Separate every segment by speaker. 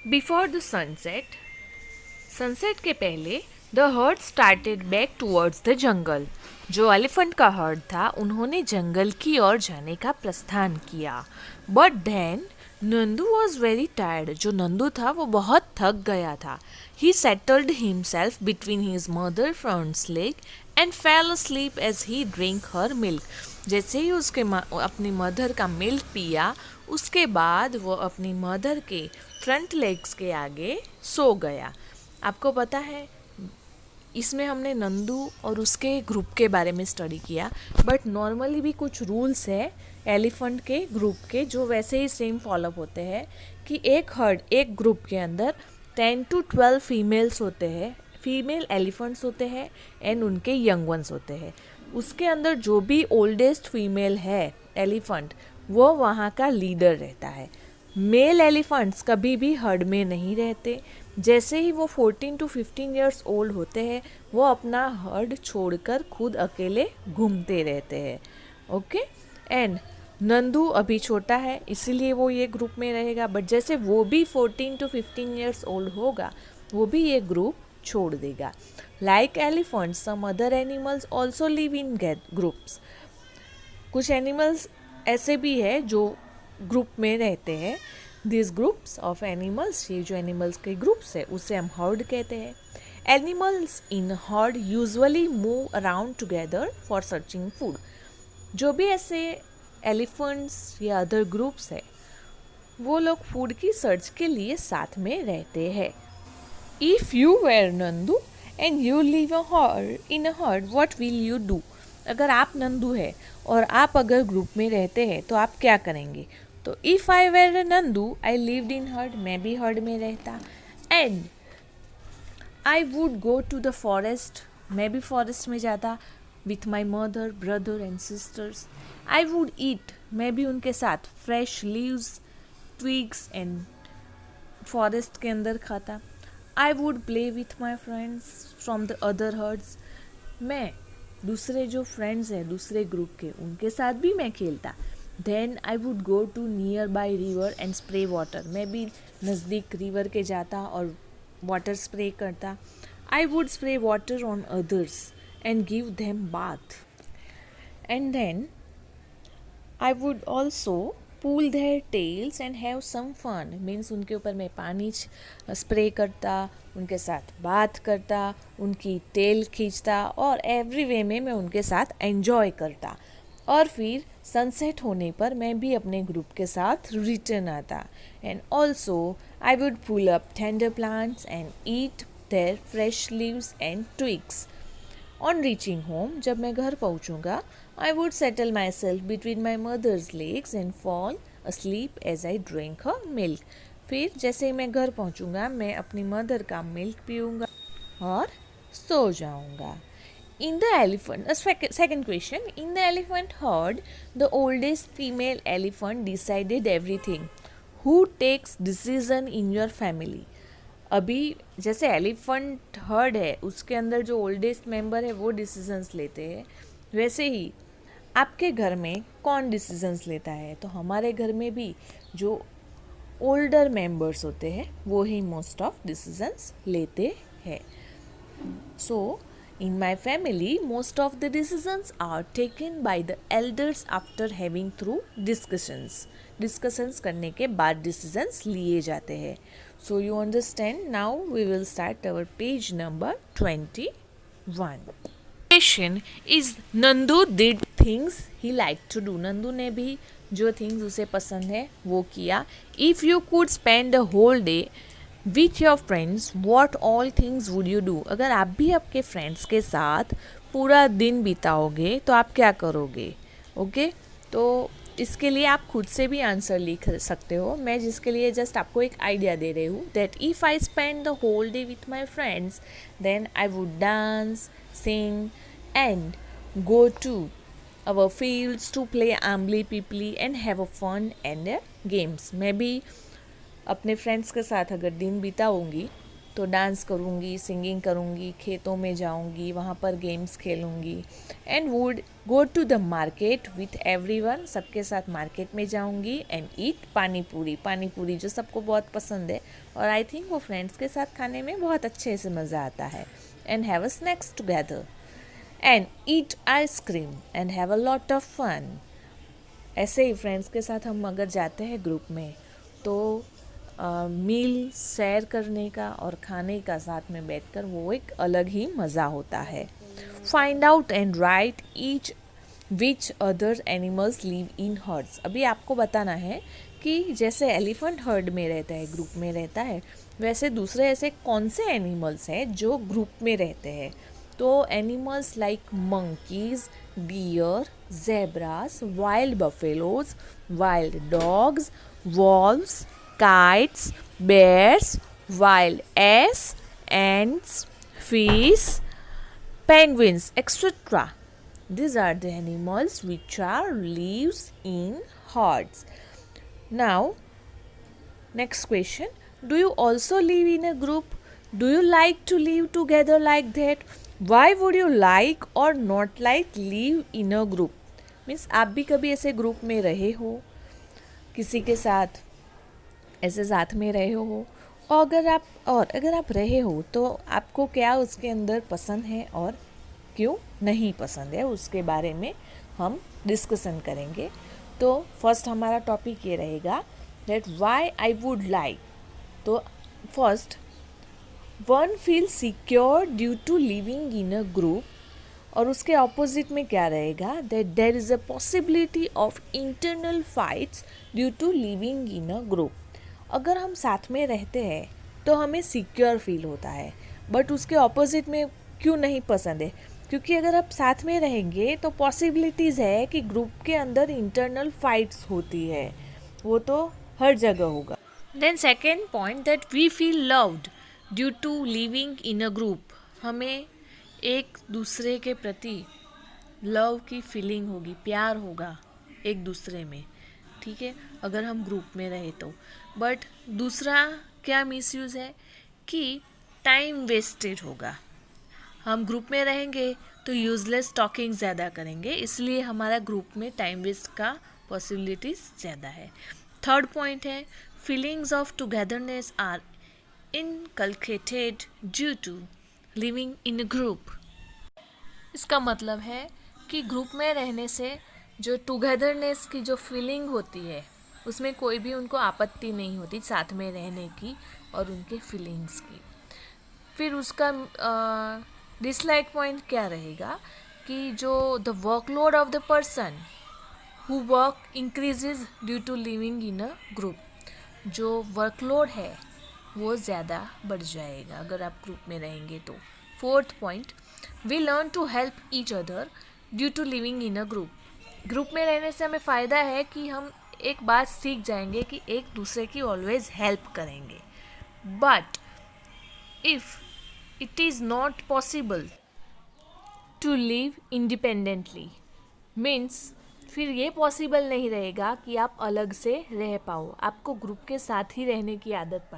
Speaker 1: Before the sunset के पहले the heard started back towards the jungle. जो elephant का हर्ड था उन्होंने जंगल की ओर जाने का प्रस्थान किया। But then Nandu was very tired. जो नंदू था वो बहुत थक गया था। He settled himself between his mother fronts leg and fell asleep as he drink her milk. जैसे ही उसके अपनी मदर का मिल्क पिया उसके बाद वो अपनी मदर के फ्रंट लेग्स के आगे सो गया। आपको पता है इसमें हमने नंदू और उसके ग्रुप के बारे में स्टडी किया, बट नॉर्मली भी कुछ रूल्स है एलिफेंट के ग्रुप के जो वैसे ही सेम फॉलोअप होते हैं कि एक ग्रुप के अंदर 10 to 12 फीमेल्स होते हैं, फीमेल एलिफेंट्स होते हैं एंड उनके यंग वंस होते हैं। उसके अंदर जो भी ओल्डेस्ट फीमेल है एलिफेंट वो वहाँ का लीडर रहता है। मेल एलिफेंट्स कभी भी हर्ड में नहीं रहते। जैसे ही वो 14 to 15 ईयर्स ओल्ड होते हैं वो अपना हर्ड छोड़कर खुद अकेले घूमते रहते हैं। ओके, एंड नंदू अभी छोटा है इसीलिए वो ये ग्रुप में रहेगा, बट जैसे वो भी 14 to 15 ईयर्स ओल्ड होगा वो भी ये ग्रुप छोड़ देगा। Like elephants some other animals also live in groups. कुछ एनिमल्स ऐसे भी है जो ग्रुप में रहते हैं। दिस ग्रुप्स ऑफ एनिमल्स, ये जो एनिमल्स के ग्रुप्स है उसे हम हर्ड कहते हैं। Animals in heard usually move around together for searching food. जो भी ऐसे एलिफेंट्स या अदर ग्रुप्स है वो लोग फूड की सर्च के लिए साथ में रहते हैं। If you were Nandu and you live in a herd what will you do. अगर आप नंदू है और आप अगर ग्रुप में रहते हैं तो आप क्या करेंगे? तो if I were Nandu I lived in herd, मैं भी हर्ड में रहता। And I would go to the forest, मैं भी फॉरेस्ट में जाता with my mother brother and sisters. I would eat, मैं भी उनके साथ fresh leaves twigs and forest के अंदर खाता। I would play with my friends from the other herds, मैं दूसरे जो फ्रेंड्स हैं दूसरे ग्रुप के उनके साथ भी मैं खेलता। Then I would go to nearby river and spray water, मैं भी नज़दीक रिवर के जाता और वाटर स्प्रे करता। I would spray water on others and give them bath. And then I would also pull their tails and have some fun, means उनके ऊपर मैं पानी स्प्रे करता, उनके साथ बात करता, उनकी टेल खींचता और एवरी वे में मैं उनके साथ एंजॉय करता। और फिर सनसेट होने पर मैं भी अपने ग्रुप के साथ रिटर्न आता। And also I would pull up tender plants and eat their fresh leaves and twigs. On reaching home, जब मैं घर पहुंचूंगा, I would settle myself between my mother's legs and fall asleep as I drink her milk. फिर जैसे ही मैं घर पहुंचूंगा मैं अपनी मदर का मिल्क पीऊँगा और सो जाऊंगा। In the elephant, second question, in the elephant herd, the oldest female elephant decided everything. Who takes decision in your family? अभी जैसे एलिफेंट हर्ड है उसके अंदर जो ओल्डेस्ट मेंबर है वो डिसीजंस लेते हैं, वैसे ही आपके घर में कौन डिसीजंस लेता है? तो हमारे घर में भी जो ओल्डर मेंबर्स होते हैं वो ही मोस्ट ऑफ डिसीजंस लेते हैं। सो in my family, most of the decisions are taken by the elders after having through discussions. Discussions करने के बाद decisions लिए जाते हैं. So you understand. Now we will start our page number 21. Question is Nandu did things he liked to do. Nandu ने भी जो things उसे पसंद है वो किया. If you could spend a whole day with your friends what all things would you do? अगर आप भी आपके फ्रेंड्स के साथ पूरा दिन बिताओगे तो आप क्या करोगे? ओके, तो इसके लिए आप खुद से भी आंसर लिख सकते हो। मैं जिसके लिए जस्ट आपको एक आइडिया दे रही हूँ that if I spend the whole day with my friends then I would dance, sing and go to our fields to play आम्बली पीपली and have a fun and games. मैं भी अपने फ्रेंड्स के साथ अगर दिन बिताऊंगी तो डांस करूँगी, सिंगिंग करूँगी, खेतों में जाऊँगी, वहाँ पर गेम्स खेलूँगी and would go to the market with everyone, सबके साथ मार्केट में जाऊँगी एंड ईट पानी पूरी, पानी पूरी जो सबको बहुत पसंद है और आई थिंक वो फ्रेंड्स के साथ खाने में बहुत अच्छे से मज़ा आता है and have a snacks together and eat ice cream and have a lot of fun. ऐसे ही फ्रेंड्स के साथ हम अगर जाते हैं ग्रुप में तो मील शेयर करने का और खाने का साथ में बैठकर वो एक अलग ही मज़ा होता है। Find out and right each which other animals live in hertz. अभी आपको बताना है कि जैसे एलिफेंट हर्ड में रहता है, ग्रुप में रहता है, वैसे दूसरे ऐसे कौन से एनिमल्स हैं जो ग्रुप में रहते हैं। तो animals like monkeys, deer, zebras, wild buffaloes, wild dogs, wolves, kites, bears, wild ass, ants, fish, penguins, etc. These are the animals which are lives in herds. Now, next question. Do you also live in a group? Do you like to live together like that? Why would you like or not like live in a group? Means आप भी कभी ऐसे group में रहे हो, किसी के साथ ऐसे साथ में रहे हो, और अगर आप रहे हो तो आपको क्या उसके अंदर पसंद है और क्यों नहीं पसंद है, उसके बारे में हम डिस्कशन करेंगे। तो फर्स्ट हमारा टॉपिक ये रहेगा that why I would like. तो first, one feel secure due to living in a group, और उसके ऑपोजिट में क्या रहेगा that there is a possibility of internal fights due to living in a group. अगर हम साथ में रहते हैं तो हमें सिक्योर फील होता है, बट उसके ऑपोजिट में क्यों नहीं पसंद है, क्योंकि अगर आप साथ में रहेंगे तो पॉसिबिलिटीज़ है कि ग्रुप के अंदर इंटरनल फाइट्स होती है, वो तो हर जगह होगा। Then second point that we feel loved due to living in a group. हमें एक दूसरे के प्रति लव की फीलिंग होगी, प्यार होगा एक दूसरे में, ठीक है, अगर हम ग्रुप में रहे तो। बट दूसरा क्या मिसयूज़ है कि टाइम वेस्टेड होगा। हम ग्रुप में रहेंगे तो यूज़लेस टॉकिंग ज़्यादा करेंगे, इसलिए हमारा ग्रुप में टाइम वेस्ट का पॉसिबिलिटीज़ ज़्यादा है। थर्ड पॉइंट है feelings of togetherness are inculcated due to living in a group. इसका मतलब है कि ग्रुप में रहने से जो टुगेदरनेस की जो फीलिंग होती है उसमें कोई भी उनको आपत्ति नहीं होती साथ में रहने की और उनके फीलिंग्स की। फिर उसका डिसलाइक पॉइंट क्या रहेगा कि जो the workload of the person who work increases due to living in a group. जो वर्कलोड है वो ज़्यादा बढ़ जाएगा अगर आप ग्रुप में रहेंगे तो। Fourth point, we learn to help each other due to living in a group. Group में रहने से हमें फ़ायदा है कि हम एक बात सीख जाएंगे कि एक दूसरे की ऑलवेज हेल्प करेंगे। But if it is not possible to live independently, means फिर ये पॉसिबल नहीं रहेगा कि आप अलग से रह पाओ, आपको ग्रुप के साथ ही रहने की आदत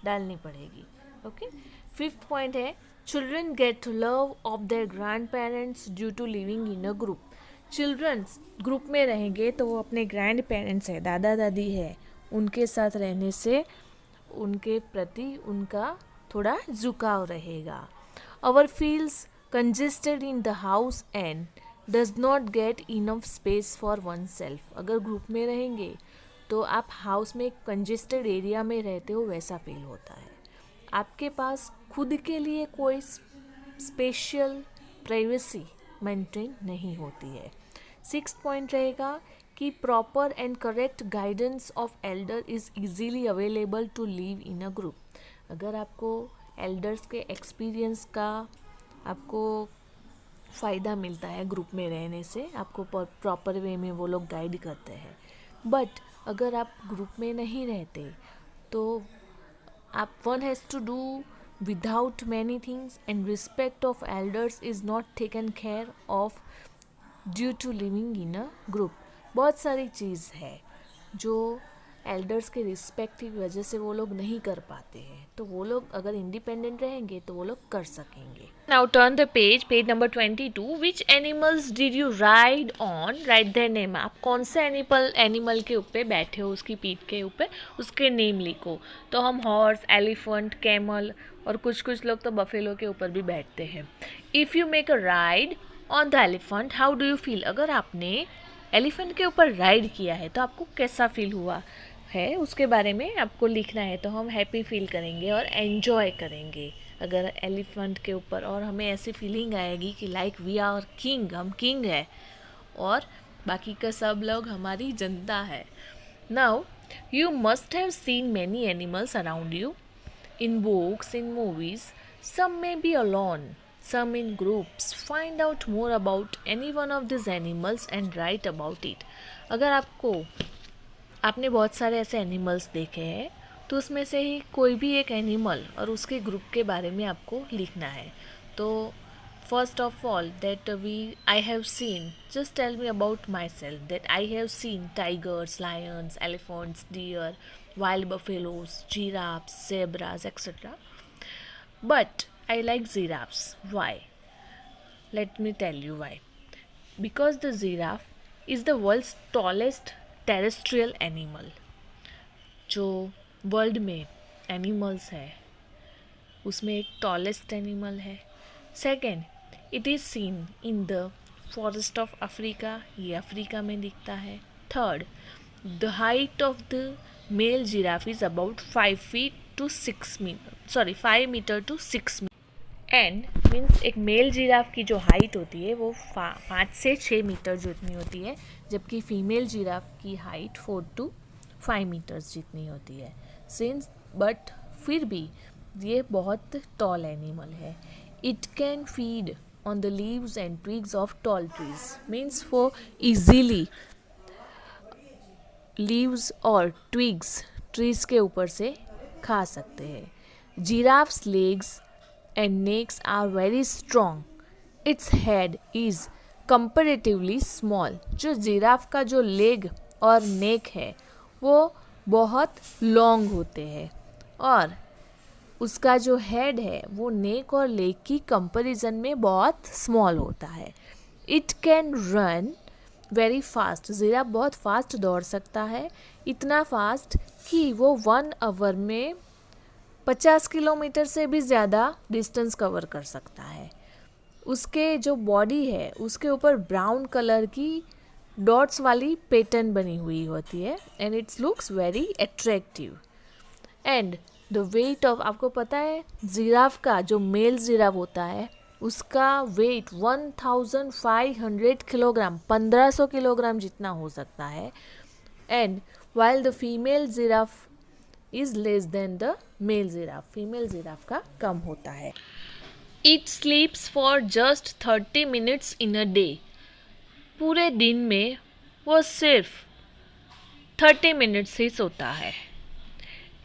Speaker 1: डालनी पड़ेगी। ओके। फिफ्थ पॉइंट है children get love of their grandparents due to living in a group. Childrens group में रहेंगे तो वो अपने ग्रैंड पेरेंट्स है, दादा दादी है, उनके साथ रहने से उनके प्रति उनका थोड़ा झुकाव रहेगा। Our feels congested in the house and does not get enough space for oneself. अगर ग्रुप में रहेंगे तो आप हाउस में कंजेस्टेड एरिया में रहते हो वैसा फील होता है, आपके पास खुद के लिए कोई स्पेशल प्राइवेसी मेंटेन नहीं होती है। सिक्स्थ पॉइंट रहेगा कि proper and correct guidance of elder is easily available to live in a group. अगर आपको एल्डर्स के एक्सपीरियंस का आपको फ़ायदा मिलता है ग्रुप में रहने से, आपको प्रॉपर वे में वो लोग गाइड करते हैं। बट अगर आप ग्रुप में नहीं रहते तो आप one has to do without many things and respect of elders is not taken care of due to living in a group. बहुत सारी चीज़ है जो एल्डर्स के रिस्पेक्ट की वजह से वो लोग नहीं कर पाते हैं, तो वो लोग अगर इंडिपेंडेंट रहेंगे तो वो लोग कर सकेंगे. Now turn the page, page number 22. Which animals did you ride on, right their name. आप कौन से एनिमल के ऊपर बैठे हो, उसकी पीठ के ऊपर, उसके नेम लिखो. तो हम हॉर्स, एलिफेंट, कैमल और कुछ लोग तो बफेलो के ऊपर भी बैठते हैं. If you make a ride on the elephant, how do you feel. अगर आपने एलिफेंट के ऊपर राइड किया है तो आपको कैसा फील हुआ है, उसके बारे में आपको लिखना है. तो हम हैप्पी फील करेंगे और एन्जॉय करेंगे अगर एलिफेंट के ऊपर, और हमें ऐसी फीलिंग आएगी कि लाइक वी आर किंग, हम किंग है और बाकी का सब लोग हमारी जनता है. Now you must have seen many animals around you in books, in movies. Some may be alone, some in groups. Find out more about any one of these animals and write about it. अगर आपने बहुत सारे ऐसे animals देखे हैं तो उसमें से ही कोई भी एक एनिमल और उसके ग्रुप के बारे में आपको लिखना है. तो first of all that I have seen, just tell me about myself. That I have seen tigers, lions, elephants, deer, wild buffaloes, giraffes, zebras, etc. But I like giraffes. Why? Let me tell you why. Because the giraffe is the world's tallest terrestrial animal. जो world में animals है उसमें एक tallest animal है. Second, it is seen in the forest of Africa, ये Africa में दिखता है. Third, the height of the male giraffe is about 5 metre to 6 metre. And means एक मेल जिराफ की जो हाइट होती है वो 5 से 6 मीटर जितनी होती है, जबकि फीमेल जिराफ की हाइट 4 to 5 मीटर्स जितनी होती है. बट फिर भी ये बहुत टॉल एनिमल है. It can feed on the leaves and twigs of tall trees. Means वो इजीली लीव्स और ट्विग्स ट्रीज के ऊपर से खा सकते हैं. Giraffes legs and necks are very strong. Its head is comparatively small. जो जिराफ का जो लेग और नेक है वो बहुत लॉन्ग होते हैं और उसका जो हेड है वो नेक और लेग की कंपैरिजन में बहुत स्मॉल होता है. It can run very fast. Giraffe बहुत फास्ट दौड़ सकता है, इतना फास्ट कि वो 1 आवर में 50 किलोमीटर से भी ज़्यादा डिस्टेंस कवर कर सकता है. उसके जो बॉडी है उसके ऊपर ब्राउन कलर की डॉट्स वाली पैटर्न बनी हुई होती है and it's looks very attractive. And the weight of, आपको पता है जिराफ का जो मेल जिराफ होता है उसका वेट 1500 किलोग्राम, 1500 किलोग्राम जितना हो सकता है. And while the female giraffe is less than the male giraffe, female giraffe का कम होता है. It sleeps for just 30 minutes in a day. पूरे दिन में वो सिर्फ 30 मिनट्स ही सोता है.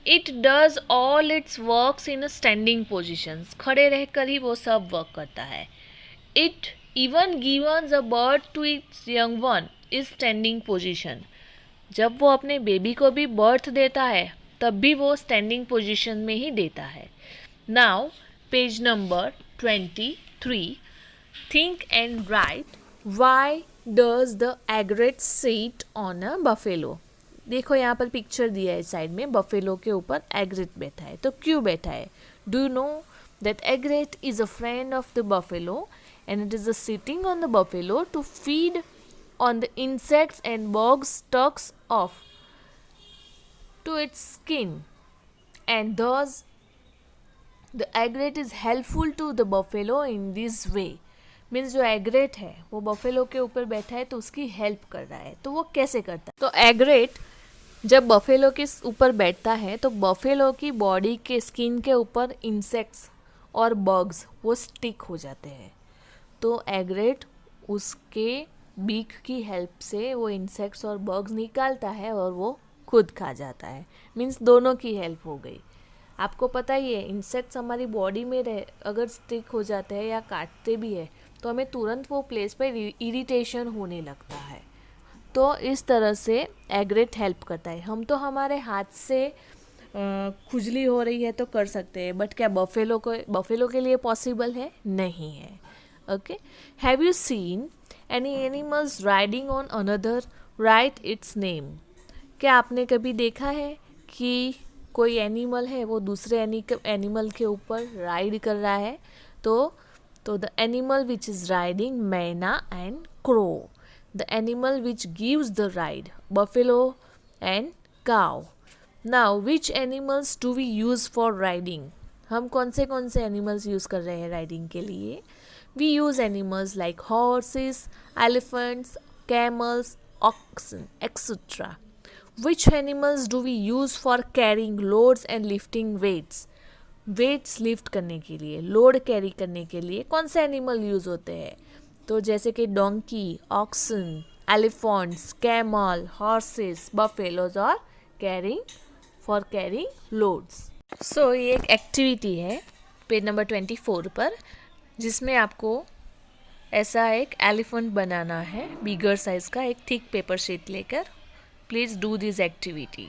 Speaker 1: It does all its works in standing positions. खड़े रहकर ही वो सब वर्क करता है. It even gives a birth to its young one is standing position. जब वो अपने बेबी को भी बर्थ देता है तब भी वो स्टैंडिंग पोजिशन में ही देता है. Now page number 23. Think and right why does the एग्रेट seat on a buffalo. देखो यहाँ पर पिक्चर दिया है साइड में, बफेलो के ऊपर एग्रेट बैठा है. तो क्यों बैठा है? Do you know that egret is a friend of the buffalo and it is sitting on the buffalo to feed on the insects and bugs stuck off to its skin, and thus the egret is helpful to the buffalo in this way. Means जो एग्रेट है वो buffalo के ऊपर बैठा है तो उसकी help कर रहा है. तो वो कैसे करता है? तो एग्रेट जब बफेलो के ऊपर बैठता है तो बफेलो की बॉडी के स्किन के ऊपर इंसेक्ट्स और बग्स वो स्टिक हो जाते हैं. तो एग्रेट उसके बीक की हेल्प से वो इंसेक्ट्स और बग्स निकालता है और वो खुद खा जाता है. मीन्स दोनों की हेल्प हो गई. आपको पता ही है इंसेक्ट्स हमारी बॉडी में अगर स्टिक हो जाते हैं या काटते भी है तो हमें तुरंत वो प्लेस पर इरिटेशन होने लगता है. तो इस तरह से एग्रेट हेल्प करता है। हम तो हमारे हाथ से खुजली हो रही है तो कर सकते हैं, बट क्या बफेलो के लिए पॉसिबल है? नहीं है। Okay, have you seen any animals riding on another? Right it's name. क्या आपने कभी देखा है कि कोई एनिमल है वो दूसरे एनिमल के ऊपर राइड कर रहा है? तो the animal which is riding, myna and crow. The animal which gives the ride, buffalo and cow. Now which animals do we use for riding? हम कौन से एनिमल्स यूज़ कर रहे हैं राइडिंग के लिए? We use animals like horses, elephants, camels, oxen, etc. Which animals do we use for carrying loads and lifting weights? Weights lift करने के लिए, लोड कैरी करने के लिए कौन से एनिमल यूज़ होते हैं? तो जैसे कि donkey, oxen, elephants, camel, horses, buffaloes और कैरिंग लोड्स। सो ये एक एक्टिविटी है पेज नंबर 24 पर, जिसमें आपको ऐसा एक एलिफेंट बनाना है, बिगर साइज का एक थिक पेपर शीट लेकर। Please do this activity.